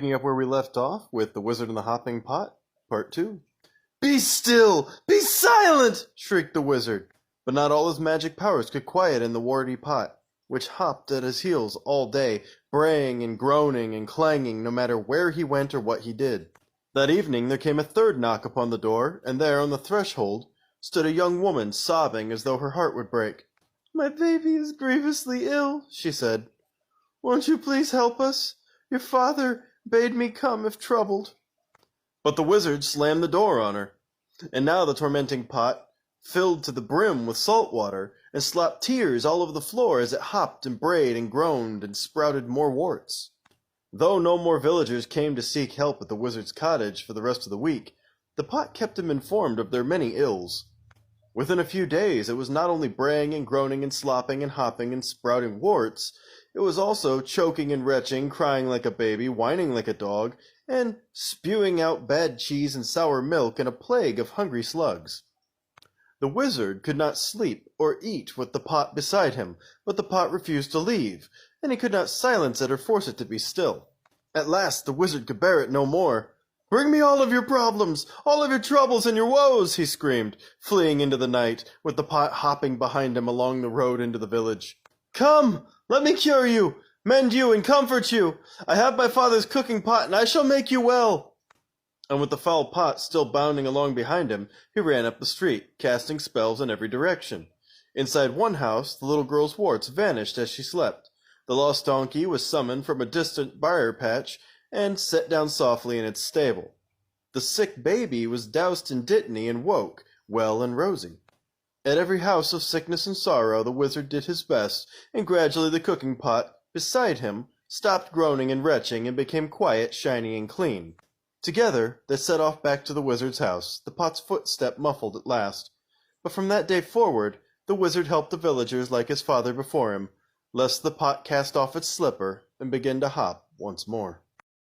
Picking up where we left off with The Wizard and the Hopping Pot, Part 2. "Be still! Be silent!" shrieked the wizard. But not all his magic powers could quieten the warty pot, which hopped at his heels all day, braying and groaning and clanging no matter where he went or what he did. That evening there came a third knock upon the door, and there on the threshold stood a young woman sobbing as though her heart would break. "My baby is grievously ill," she said. "Won't you please help us? Your father bade me come if troubled." But the wizard slammed the door on her, and now the tormenting pot filled to the brim with salt water, and slopped tears all over the floor as it hopped and brayed and groaned and sprouted more warts. Though no more villagers came to seek help at the wizard's cottage for the rest of the week, the pot kept him informed of their many ills. Within a few days it was not only braying and groaning and slopping and hopping and sprouting warts, it was also choking and retching, crying like a baby, whining like a dog, and spewing out bad cheese and sour milk and a plague of hungry slugs. The wizard could not sleep or eat with the pot beside him, but the pot refused to leave, and he could not silence it or force it to be still. At last the wizard could bear it no more. "Bring me all of your problems, all of your troubles and your woes," he screamed, fleeing into the night, with the pot hopping behind him along the road into the village. "Come, let me cure you, mend you, and comfort you. I have my father's cooking pot, and I shall make you well." And with the foul pot still bounding along behind him, he ran up the street, casting spells in every direction. Inside one house, the little girl's warts vanished as she slept. The lost donkey was summoned from a distant briar patch and set down softly in its stable. The sick baby was doused in dittany and woke, well and rosy. At every house of sickness and sorrow the wizard did his best, and gradually the cooking pot beside him stopped groaning and retching and became quiet, shiny, and clean. Together they set off back to the wizard's house, the pot's footstep muffled at last. But from that day forward the wizard helped the villagers like his father before him, lest the pot cast off its slipper and begin to hop once more.